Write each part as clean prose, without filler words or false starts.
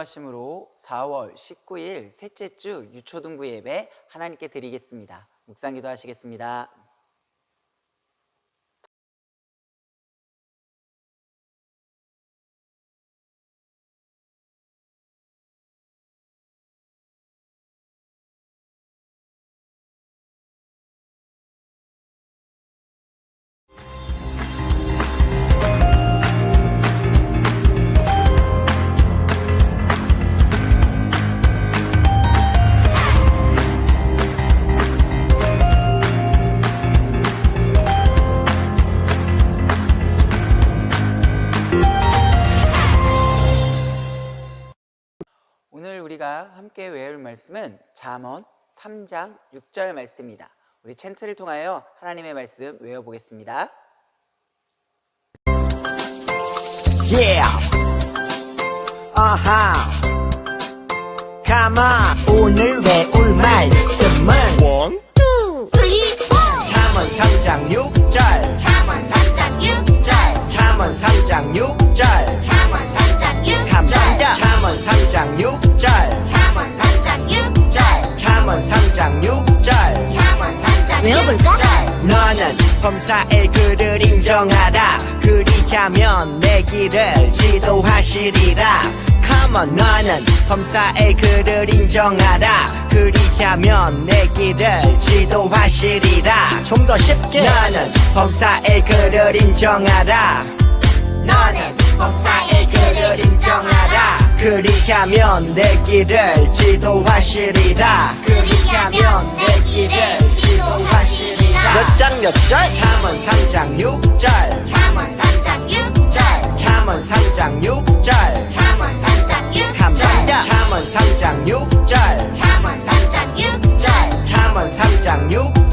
인도하심으로 4월 19일 셋째 주 유초등부 예배 하나님께 드리겠습니다. 묵상기도 하시겠습니다. 오늘 우리가 함께 외울 말씀은 잠언 3장 6절 말씀입니다. 우리 챈트를 통하여 하나님의 말씀 외워보겠습니다. Yeah. Come on. 오늘 외울 말씀은 1, 2, 3, 4 잠언 3장 6절 잠언 3장 6절 잠언 3장 6절 잠언 3장 6절 한 번 더 잠언 3장 6절 잠언 3장 6절 잠언 3장 6절 잠언 3장 외워볼까? 6절 너는 범사의 그를 인정하라 그리하면 내 길을 지도하시리라 Come on 너는 범사의 그를 인정하라 그리하면 내 길을 지도하시리라 좀 더 쉽게 너는 범사의 그를 인정하라 너는 범사의 그를 인정하라 그리하면 내 길을 지도하시리라 그리하면 내 길을 지도하시리라 몇 장 몇 절? 잠언 3장 6절 잠언 3장 6절 잠언 3장 6절 잠언 3장 6절 한 번 더 잠언 3장 6절 잠언 3장 6절 잠언 3장 6절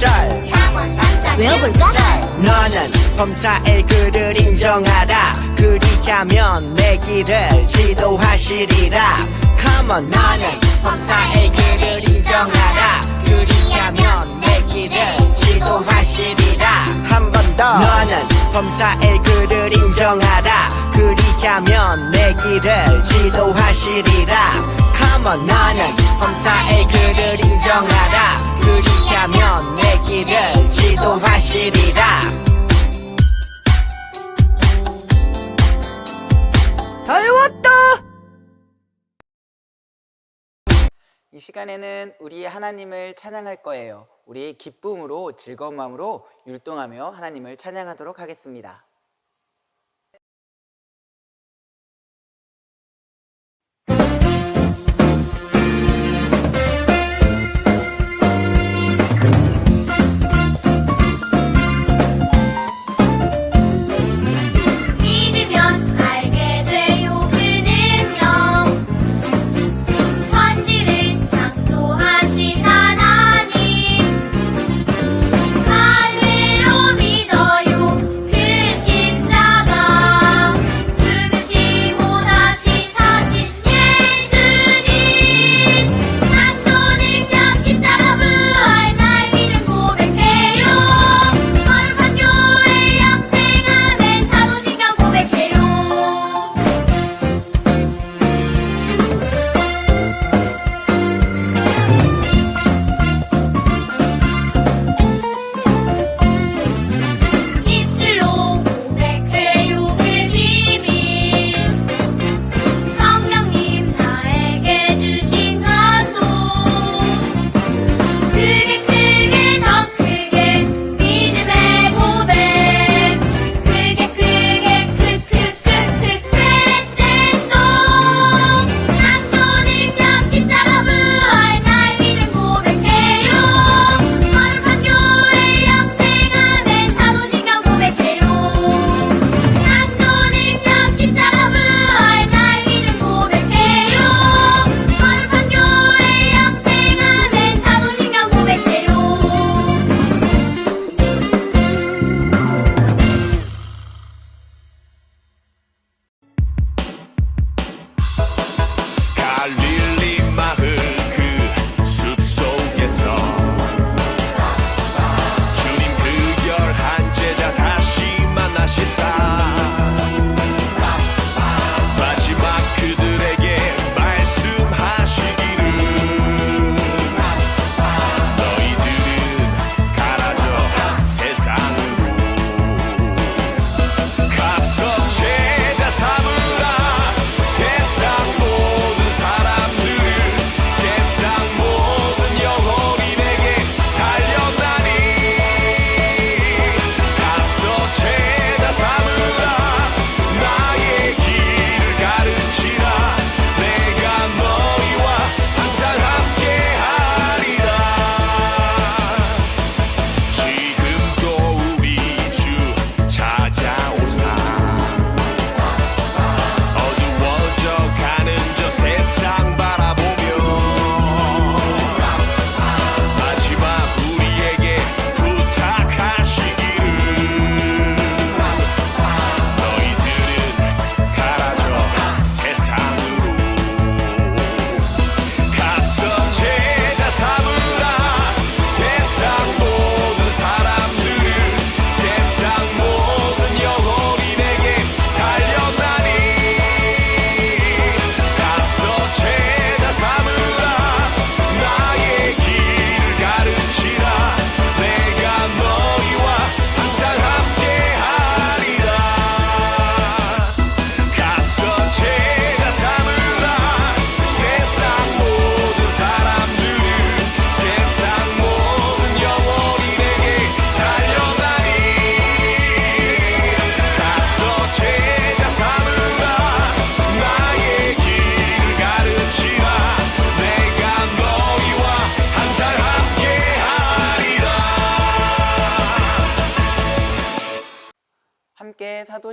잠언 3장 외워볼까? 6절 너는 범사의 그를 인정하라 그리하면 내 길을 지도하시리라 Come on 너는 범사의 그를 인정하라 그리하면 내 길을 지도하시리라 한 번 더 너는 범사의 그를 인정하라 그리하면 내 길을 지도하시리라 Come on 너는 범사의 그를 인정하라 그리하면 내 길을 지도하시리라 다 외웠다! 이 시간에는 우리 하나님을 찬양할 거예요. 우리 기쁨으로 즐거운 마음으로 율동하며 하나님을 찬양하도록 하겠습니다. 믿으면 알게 돼요 그는요 천지를 창조하신 하나님 할례로 믿어요 그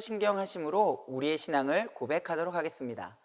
초신경하심으로 우리의 신앙을 고백하도록 하겠습니다.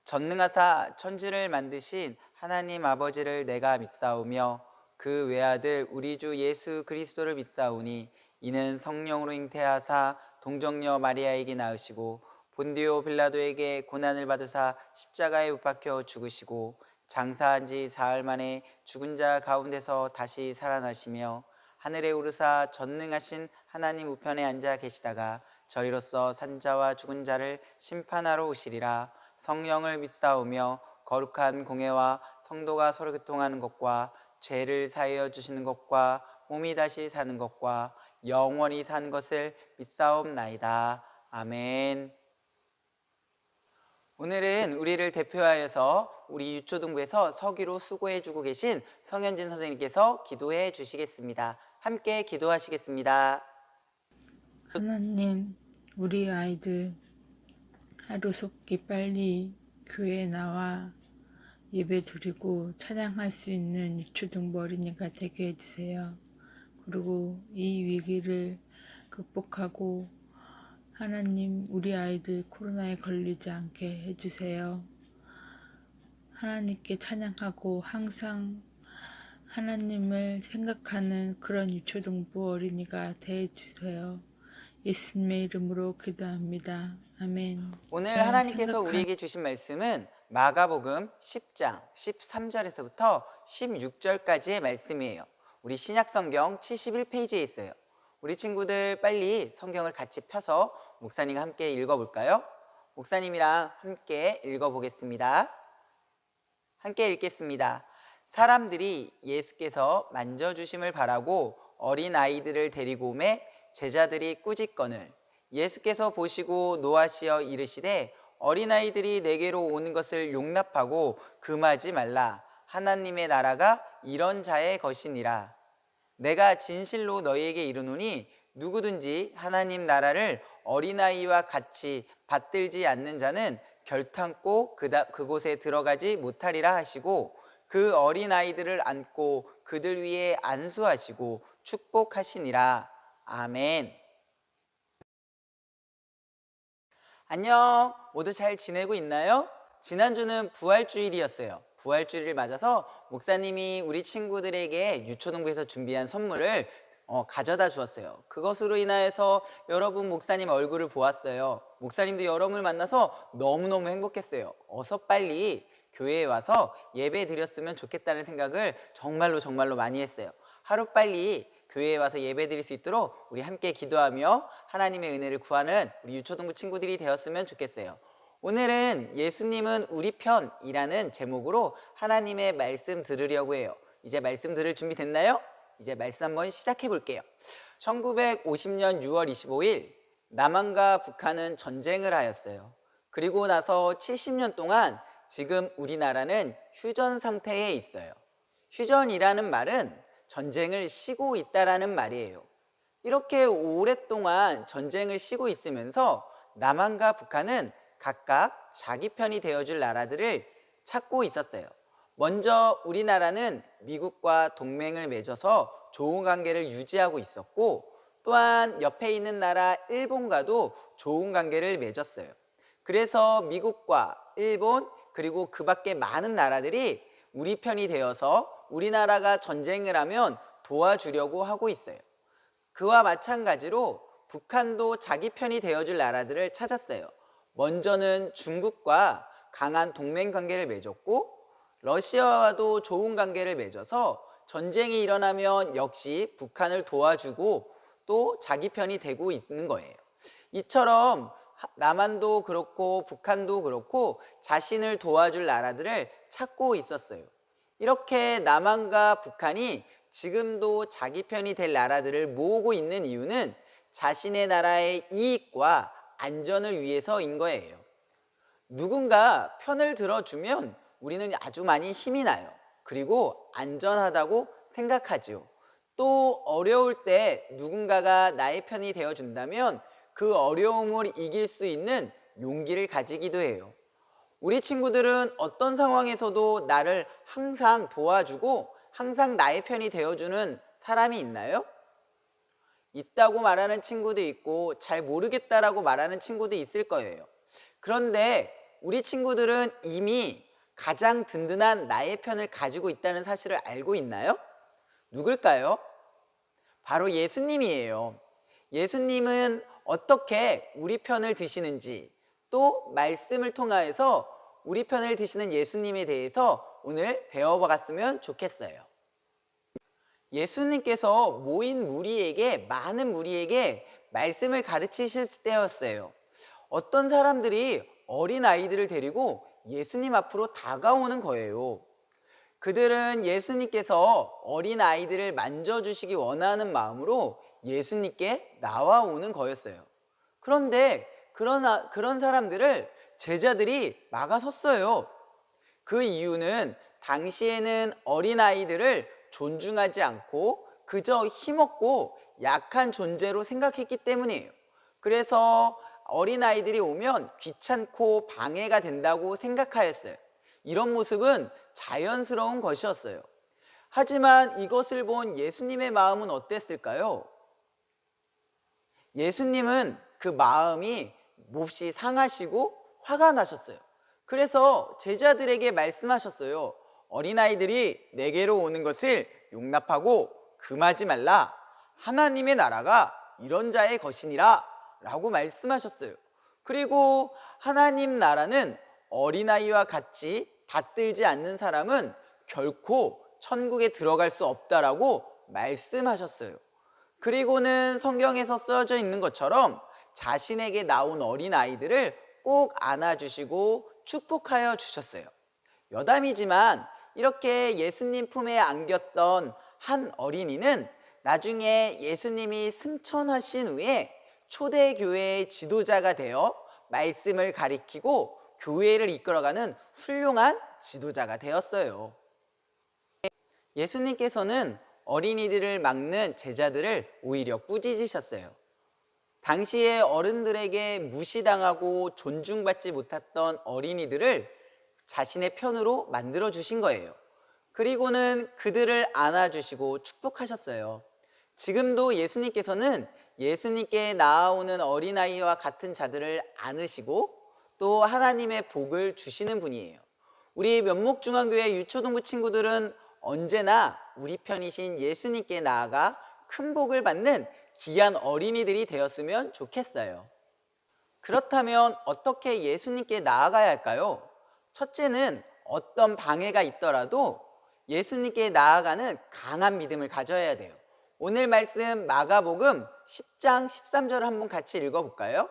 전능하사 천지를 만드신 하나님 아버지를 내가 믿사오며 그 외아들 우리 주 예수 그리스도를 믿사오니 이는 성령으로 잉태하사 동정녀 마리아에게 낳으시고 본디오 빌라도에게 고난을 받으사 십자가에 못 박혀 죽으시고 장사한 지 사흘 만에 죽은 자 가운데서 다시 살아나시며 하늘에 오르사 전능하신 하나님 우편에 앉아 계시다가 저희로서 산자와 죽은 자를 심판하러 오시리라. 성령을 믿사오며 거룩한 공회와 성도가 서로 교통하는 것과 죄를 사하여 주시는 것과 몸이 다시 사는 것과 영원히 산 것을 믿사옵나이다. 아멘. 오늘은 우리를 대표하여서 우리 유초등부에서 서기로 수고해주고 계신 성현진 선생님께서 기도해 주시겠습니다. 함께 기도하시겠습니다. 하나님, 우리 아이들 하루속히 빨리 교회에 나와 예배 드리고 찬양할 수 있는 유초등부 어린이가 되게 해주세요. 그리고 이 위기를 극복하고 하나님, 우리 아이들 코로나에 걸리지 않게 해주세요. 하나님께 찬양하고 항상 하나님을 생각하는 그런 유초등부 어린이가 되어주세요. 예수님의 이름으로 기도합니다. 아멘. 오늘 하나님께서 우리에게 주신 말씀은 마가복음 10장 13절에서부터 16절까지의 말씀이에요. 우리 신약성경 71페이지에 있어요. 우리 친구들 빨리 성경을 같이 펴서 목사님과 함께 읽어볼까요? 목사님이랑 함께 읽어보겠습니다. 함께 읽겠습니다. 사람들이 예수께서 만져주심을 바라고 어린아이들을 데리고 오매 제자들이 꾸짖거늘 예수께서 보시고 노하시어 이르시되 어린아이들이 내게로 오는 것을 용납하고 금하지 말라. 하나님의 나라가 이런 자의 것이니라. 내가 진실로 너희에게 이르노니 누구든지 하나님 나라를 어린아이와 같이 받들지 않는 자는 결탄코 그곳에 들어가지 못하리라 하시고 그 어린아이들을 안고 그들 위에 안수하시고 축복하시니라. 아멘. 안녕. 모두 잘 지내고 있나요? 지난주는 부활주일이었어요. 부활주일을 맞아서 목사님이 우리 친구들에게 유초등부에서 준비한 선물을 가져다 주었어요. 그것으로 인하여서 여러분 목사님 얼굴을 보았어요. 목사님도 여러분을 만나서 너무너무 행복했어요. 어서 빨리 교회에 와서 예배 드렸으면 좋겠다는 생각을 정말로 많이 했어요. 하루빨리 교회에 와서 예배 드릴 수 있도록 우리 함께 기도하며 하나님의 은혜를 구하는 우리 유초등부 친구들이 되었으면 좋겠어요. 오늘은 예수님은 우리 편이라는 제목으로 하나님의 말씀 들으려고 해요. 이제 말씀 들을 준비 됐나요? 이제 말씀 한번 시작해 볼게요. 1950년 6월 25일 남한과 북한은 전쟁을 하였어요. 그리고 나서 70년 동안 지금 우리나라는 휴전 상태에 있어요. 휴전이라는 말은 전쟁을 쉬고 있다라는 말이에요. 이렇게 오랫동안 전쟁을 쉬고 있으면서 남한과 북한은 각각 자기 편이 되어줄 나라들을 찾고 있었어요. 먼저 우리나라는 미국과 동맹을 맺어서 좋은 관계를 유지하고 있었고 또한 옆에 있는 나라 일본과도 좋은 관계를 맺었어요. 그래서 미국과 일본 그리고 그 밖에 많은 나라들이 우리 편이 되어서 우리나라가 전쟁을 하면 도와주려고 하고 있어요. 그와 마찬가지로 북한도 자기 편이 되어줄 나라들을 찾았어요. 먼저는 중국과 강한 동맹 관계를 맺었고 러시아와도 좋은 관계를 맺어서 전쟁이 일어나면 역시 북한을 도와주고 또 자기 편이 되고 있는 거예요. 이처럼 남한도 그렇고 북한도 그렇고 자신을 도와줄 나라들을 찾고 있었어요. 이렇게 남한과 북한이 지금도 자기 편이 될 나라들을 모으고 있는 이유는 자신의 나라의 이익과 안전을 위해서인 거예요. 누군가 편을 들어주면 우리는 아주 많이 힘이 나요. 그리고 안전하다고 생각하죠. 또 어려울 때 누군가가 나의 편이 되어준다면 그 어려움을 이길 수 있는 용기를 가지기도 해요. 우리 친구들은 어떤 상황에서도 나를 항상 도와주고 항상 나의 편이 되어주는 사람이 있나요? 있다고 말하는 친구도 있고 잘 모르겠다라고 말하는 친구도 있을 거예요. 그런데 우리 친구들은 이미 가장 든든한 나의 편을 가지고 있다는 사실을 알고 있나요? 누굴까요? 바로 예수님이에요. 예수님은 어떻게 우리 편을 드시는지, 또 말씀을 통하여서 우리 편을 드시는 예수님에 대해서 오늘 배워봤으면 좋겠어요. 예수님께서 모인 무리에게, 많은 무리에게 말씀을 가르치실 때였어요. 어떤 사람들이 어린 아이들을 데리고 예수님 앞으로 다가오는 거예요. 그들은 예수님께서 어린 아이들을 만져주시기 원하는 마음으로 예수님께 나와오는 거였어요. 그런데 그런 사람들을 제자들이 막아섰어요. 그 이유는 당시에는 어린 아이들을 존중하지 않고 그저 힘없고 약한 존재로 생각했기 때문이에요. 그래서 어린아이들이 오면 귀찮고 방해가 된다고 생각하였어요. 이런 모습은 자연스러운 것이었어요. 하지만 이것을 본 예수님의 마음은 어땠을까요? 예수님은 그 마음이 몹시 상하시고 화가 나셨어요. 그래서 제자들에게 말씀하셨어요. 어린아이들이 내게로 오는 것을 용납하고 금하지 말라. 하나님의 나라가 이런 자의 것이니라 라고 말씀하셨어요. 그리고 하나님 나라는 어린아이와 같이 받들지 않는 사람은 결코 천국에 들어갈 수 없다라고 말씀하셨어요. 그리고는 성경에서 써져 있는 것처럼 자신에게 나온 어린아이들을 꼭 안아주시고 축복하여 주셨어요. 여담이지만 이렇게 예수님 품에 안겼던 한 어린이는 나중에 예수님이 승천하신 후에 초대교회의 지도자가 되어 말씀을 가리키고 교회를 이끌어가는 훌륭한 지도자가 되었어요. 예수님께서는 어린이들을 막는 제자들을 오히려 꾸짖으셨어요. 당시에 어른들에게 무시당하고 존중받지 못했던 어린이들을 자신의 편으로 만들어 주신 거예요. 그리고는 그들을 안아주시고 축복하셨어요. 지금도 예수님께서는 예수님께 나아오는 어린아이와 같은 자들을 안으시고 또 하나님의 복을 주시는 분이에요. 우리 면목중앙교회 유초동부 친구들은 언제나 우리 편이신 예수님께 나아가 큰 복을 받는 귀한 어린이들이 되었으면 좋겠어요. 그렇다면 어떻게 예수님께 나아가야 할까요? 첫째는 어떤 방해가 있더라도 예수님께 나아가는 강한 믿음을 가져야 돼요. 오늘 말씀 마가복음 10장 13절을 한번 같이 읽어볼까요?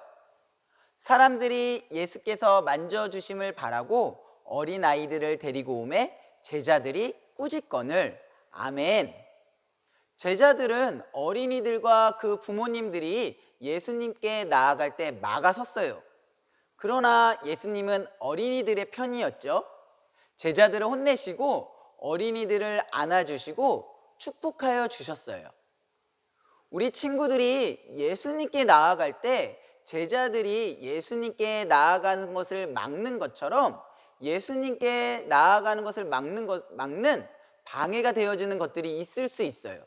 사람들이 예수께서 만져주심을 바라고 어린아이들을 데리고 오매 제자들이 꾸짖거늘. 아멘. 제자들은 어린이들과 그 부모님들이 예수님께 나아갈 때 막아섰어요. 그러나 예수님은 어린이들의 편이었죠. 제자들을 혼내시고 어린이들을 안아주시고 축복하여 주셨어요. 우리 친구들이 예수님께 나아갈 때 제자들이 예수님께 나아가는 것을 막는 것처럼 예수님께 나아가는 것을 막는 방해가 되어지는 것들이 있을 수 있어요.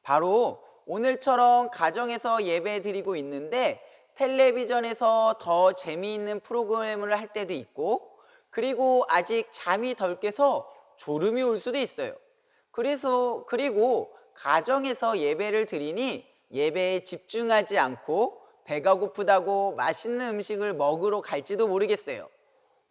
바로 오늘처럼 가정에서 예배 드리고 있는데 텔레비전에서 더 재미있는 프로그램을 할 때도 있고, 그리고 아직 잠이 덜 깨서 졸음이 올 수도 있어요. 그리고 가정에서 예배를 드리니 예배에 집중하지 않고 배가 고프다고 맛있는 음식을 먹으러 갈지도 모르겠어요.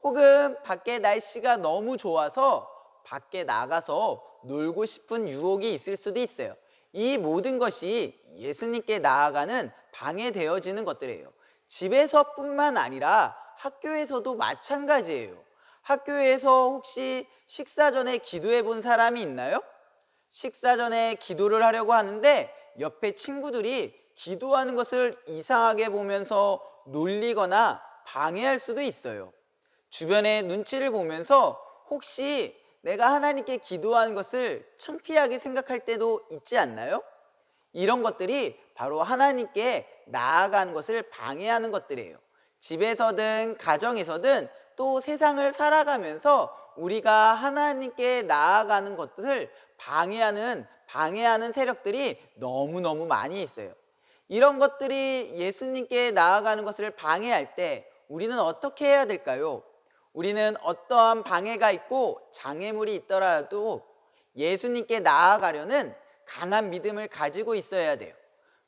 혹은 밖에 날씨가 너무 좋아서 밖에 나가서 놀고 싶은 유혹이 있을 수도 있어요. 이 모든 것이 예수님께 나아가는 방해되어지는 것들이에요. 집에서뿐만 아니라 학교에서도 마찬가지예요. 학교에서 혹시 식사 전에 기도해 본 사람이 있나요? 식사 전에 기도를 하려고 하는데 옆에 친구들이 기도하는 것을 이상하게 보면서 놀리거나 방해할 수도 있어요. 주변의 눈치를 보면서 혹시 내가 하나님께 기도하는 것을 창피하게 생각할 때도 있지 않나요? 이런 것들이 바로 하나님께 나아가는 것을 방해하는 것들이에요. 집에서든 가정에서든 또 세상을 살아가면서 우리가 하나님께 나아가는 것들을 방해하는 방해하는 세력들이 너무너무 많이 있어요. 이런 것들이 예수님께 나아가는 것을 방해할 때 우리는 어떻게 해야 될까요? 우리는 어떠한 방해가 있고 장애물이 있더라도 예수님께 나아가려는 강한 믿음을 가지고 있어야 돼요.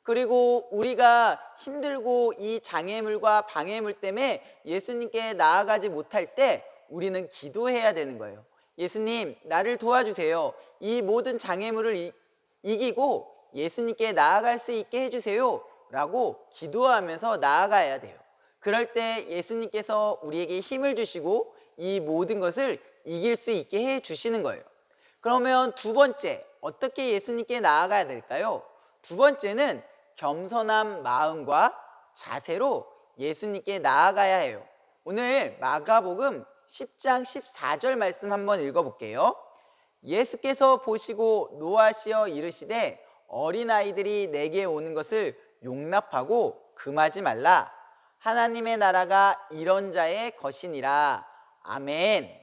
그리고 우리가 힘들고 이 장애물과 방해물 때문에 예수님께 나아가지 못할 때 우리는 기도해야 되는 거예요. 예수님, 나를 도와주세요. 이 모든 장애물을 이기고 예수님께 나아갈 수 있게 해주세요. 라고 기도하면서 나아가야 돼요. 그럴 때 예수님께서 우리에게 힘을 주시고 이 모든 것을 이길 수 있게 해주시는 거예요. 그러면 두 번째, 어떻게 예수님께 나아가야 될까요? 두 번째는 겸손한 마음과 자세로 예수님께 나아가야 해요. 오늘 마가복음 10장 14절 말씀 한번 읽어볼게요. 예수께서 보시고 노하시어 이르시되 어린아이들이 내게 오는 것을 용납하고 금하지 말라. 하나님의 나라가 이런 자의 것이니라. 아멘.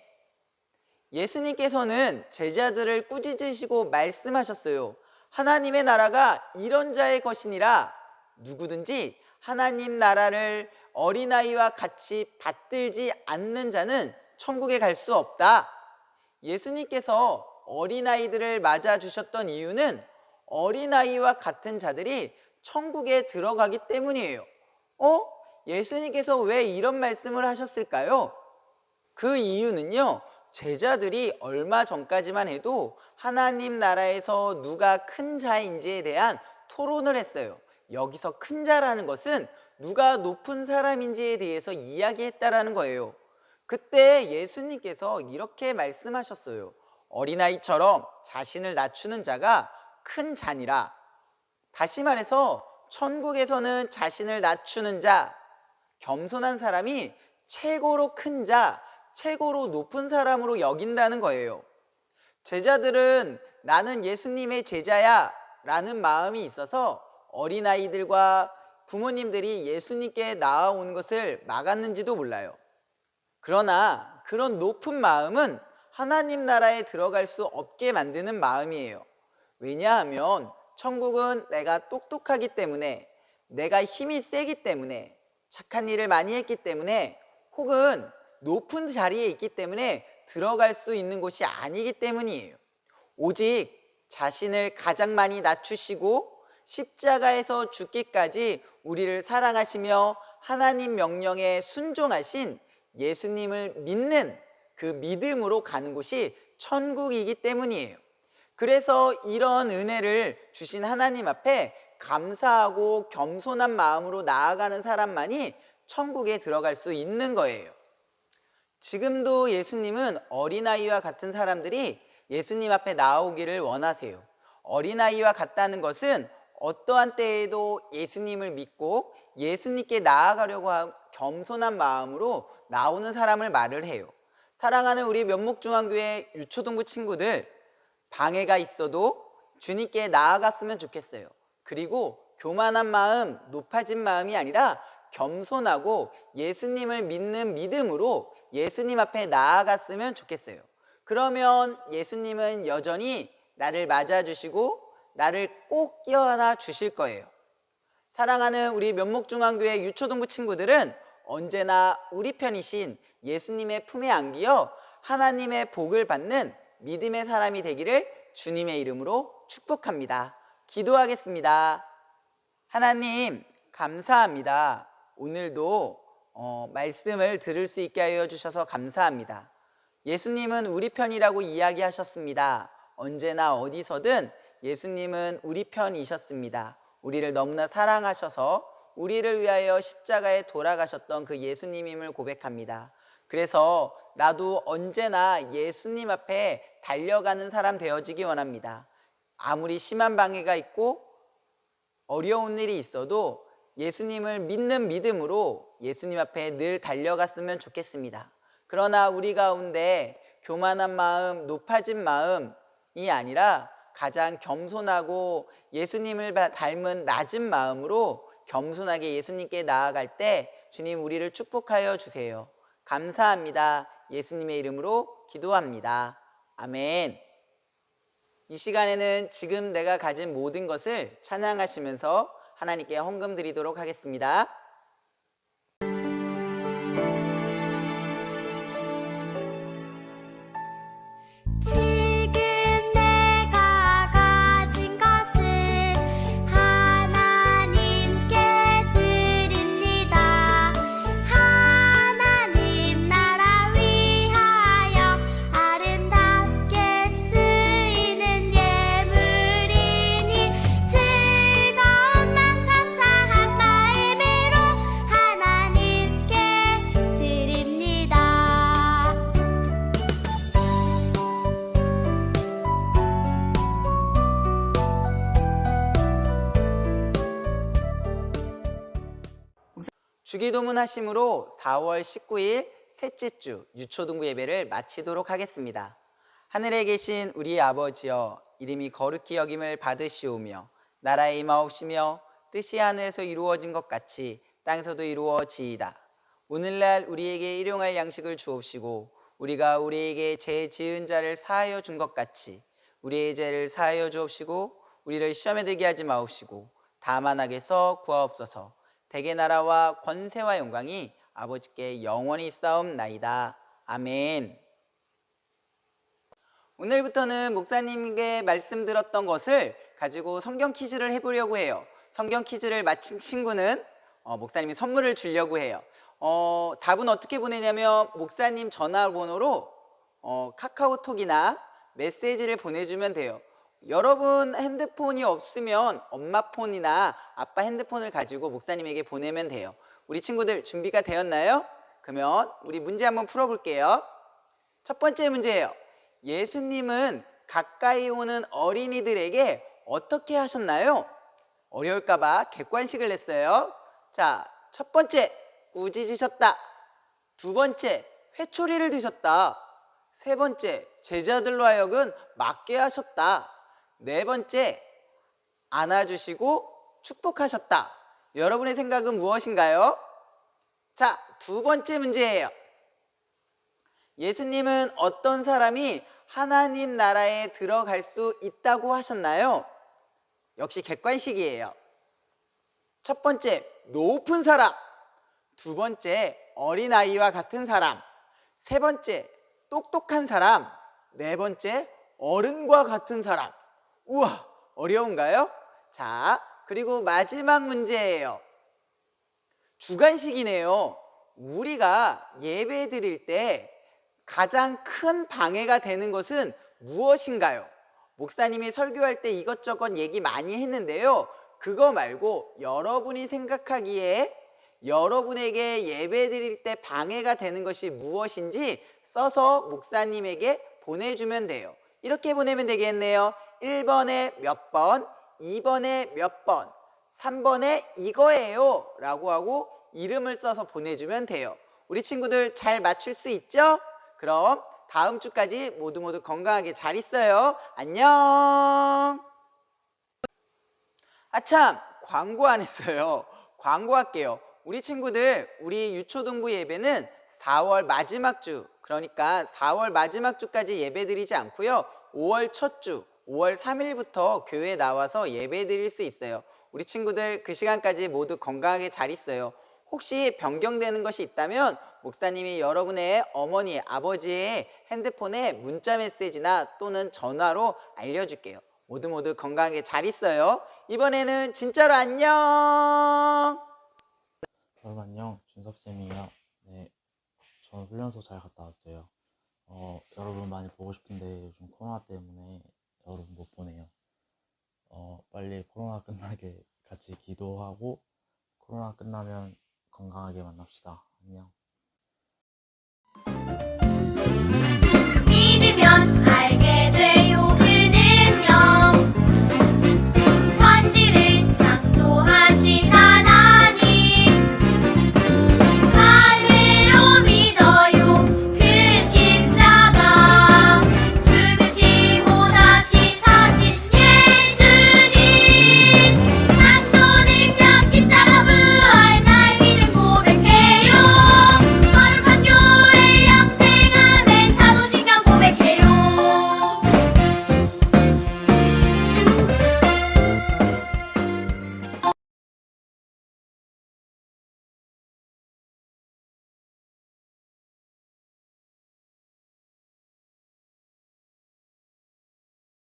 예수님께서는 제자들을 꾸짖으시고 말씀하셨어요. 하나님의 나라가 이런 자의 것이니라. 누구든지 하나님 나라를 어린아이와 같이 받들지 않는 자는 천국에 갈 수 없다. 예수님께서 어린아이들을 맞아주셨던 이유는 어린아이와 같은 자들이 천국에 들어가기 때문이에요. 예수님께서 왜 이런 말씀을 하셨을까요? 그 이유는요, 제자들이 얼마 전까지만 해도 하나님 나라에서 누가 큰 자인지에 대한 토론을 했어요. 여기서 큰 자라는 것은 누가 높은 사람인지에 대해서 이야기했다라는 거예요. 그때 예수님께서 이렇게 말씀하셨어요. 어린아이처럼 자신을 낮추는 자가 큰 자니라. 다시 말해서 천국에서는 자신을 낮추는 자, 겸손한 사람이 최고로 큰 자, 최고로 높은 사람으로 여긴다는 거예요. 제자들은 나는 예수님의 제자야 라는 마음이 있어서 어린아이들과 부모님들이 예수님께 나아오는 것을 막았는지도 몰라요. 그러나 그런 높은 마음은 하나님 나라에 들어갈 수 없게 만드는 마음이에요. 왜냐하면 천국은 내가 똑똑하기 때문에, 내가 힘이 세기 때문에, 착한 일을 많이 했기 때문에, 혹은 높은 자리에 있기 때문에 들어갈 수 있는 곳이 아니기 때문이에요. 오직 자신을 가장 많이 낮추시고 십자가에서 죽기까지 우리를 사랑하시며 하나님 명령에 순종하신 예수님을 믿는 그 믿음으로 가는 곳이 천국이기 때문이에요. 그래서 이런 은혜를 주신 하나님 앞에 감사하고 겸손한 마음으로 나아가는 사람만이 천국에 들어갈 수 있는 거예요. 지금도 예수님은 어린아이와 같은 사람들이 예수님 앞에 나오기를 원하세요. 어린아이와 같다는 것은 어떠한 때에도 예수님을 믿고 예수님께 나아가려고 하는 겸손한 마음으로 나오는 사람을 말을 해요. 사랑하는 우리 면목중앙교회 유초동부 친구들, 방해가 있어도 주님께 나아갔으면 좋겠어요. 그리고 교만한 마음, 높아진 마음이 아니라 겸손하고 예수님을 믿는 믿음으로 예수님 앞에 나아갔으면 좋겠어요. 그러면 예수님은 여전히 나를 맞아주시고 나를 꼭 껴안아 주실 거예요. 사랑하는 우리 면목중앙교회 유초동부 친구들은 언제나 우리 편이신 예수님의 품에 안기어 하나님의 복을 받는 믿음의 사람이 되기를 주님의 이름으로 축복합니다. 기도하겠습니다. 하나님, 감사합니다. 오늘도 말씀을 들을 수 있게 하여 주셔서 감사합니다. 예수님은 우리 편이라고 이야기하셨습니다. 언제나 어디서든 예수님은 우리 편이셨습니다. 우리를 너무나 사랑하셔서 우리를 위하여 십자가에 돌아가셨던 그 예수님임을 고백합니다. 그래서 나도 언제나 예수님 앞에 달려가는 사람 되어지기 원합니다. 아무리 심한 방해가 있고 어려운 일이 있어도 예수님을 믿는 믿음으로 예수님 앞에 늘 달려갔으면 좋겠습니다. 그러나 우리 가운데 교만한 마음, 높아진 마음이 아니라 가장 겸손하고 예수님을 닮은 낮은 마음으로 겸손하게 예수님께 나아갈 때 주님 우리를 축복하여 주세요. 감사합니다. 예수님의 이름으로 기도합니다. 아멘. 이 시간에는 지금 내가 가진 모든 것을 찬양하시면서 하나님께 헌금 드리도록 하겠습니다. 지금 내가 가진 것을 하나님께 드립니다. 하나님 나라 위하여 아름답게 쓰이는 예물이니 즐거움만 감사한 마음으로 하나님께 드립니다. 주기도문 하심으로 4월 19일 셋째 주 유초등부 예배를 마치도록 하겠습니다. 하늘에 계신 우리 아버지여, 이름이 거룩히 여김을 받으시오며 나라의 임하옵시며 뜻이 하늘에서 이루어진 것 같이 땅에서도 이루어지이다. 오늘날 우리에게 일용할 양식을 주옵시고 우리가 우리에게 죄 지은 자를 사하여 준 것 같이 우리의 죄를 사하여 주옵시고 우리를 시험에 들게 하지 마옵시고 다만 악에서 구하옵소서. 대개 나라와 권세와 영광이 아버지께 영원히 있사옵나이다. 아멘. 오늘부터는 목사님께 말씀드렸던 것을 가지고 성경 퀴즈를 해보려고 해요. 성경 퀴즈를 마친 친구는 목사님이 선물을 주려고 해요. 답은 어떻게 보내냐면 목사님 전화번호로 카카오톡이나 메시지를 보내주면 돼요. 여러분 핸드폰이 없으면 엄마 폰이나 아빠 핸드폰을 가지고 목사님에게 보내면 돼요. 우리 친구들 준비가 되었나요? 그러면 우리 문제 한번 풀어볼게요. 첫 번째 문제예요. 예수님은 가까이 오는 어린이들에게 어떻게 하셨나요? 어려울까봐 객관식을 냈어요. 자, 첫 번째, 꾸짖으셨다. 두 번째, 회초리를 드셨다. 세 번째, 제자들로 하여금 맞게 하셨다. 네 번째, 안아주시고 축복하셨다. 여러분의 생각은 무엇인가요? 자, 두 번째 문제예요. 예수님은 어떤 사람이 하나님 나라에 들어갈 수 있다고 하셨나요? 역시 객관식이에요. 첫 번째, 높은 사람. 두 번째, 어린아이와 같은 사람. 세 번째, 똑똑한 사람. 네 번째, 어른과 같은 사람. 우와, 어려운가요? 자, 그리고 마지막 문제예요. 주관식이네요. 우리가 예배 드릴 때 가장 큰 방해가 되는 것은 무엇인가요? 목사님이 설교할 때 이것저것 얘기 많이 했는데요. 그거 말고 여러분이 생각하기에 여러분에게 예배 드릴 때 방해가 되는 것이 무엇인지 써서 목사님에게 보내주면 돼요. 이렇게 보내면 되겠네요. 1번에 몇 번, 2번에 몇 번, 3번에 이거예요 라고 하고 이름을 써서 보내주면 돼요. 우리 친구들 잘 맞출 수 있죠? 그럼 다음 주까지 모두 건강하게 잘 있어요. 안녕. 아참, 광고 안 했어요. 광고할게요. 우리 친구들, 우리 유초등부 예배는 4월 마지막 주, 그러니까 4월 마지막 주까지 예배 드리지 않고요. 5월 첫 주, 5월 3일부터 교회에 나와서 예배 드릴 수 있어요. 우리 친구들 그 시간까지 모두 건강하게 잘 있어요. 혹시 변경되는 것이 있다면 목사님이 여러분의 어머니, 아버지의 핸드폰에 문자 메시지나 또는 전화로 알려줄게요. 모두 건강하게 잘 있어요. 이번에는 진짜로 안녕. 여러분 안녕, 준섭쌤이에요. 네, 저 훈련소 잘 갔다 왔어요. 여러분 많이 보고 싶은데 요즘 코로나 때문에 여러분 못 보내요. 빨리 코로나 끝나게 같이 기도하고 코로나 끝나면 건강하게 만납시다. 안녕.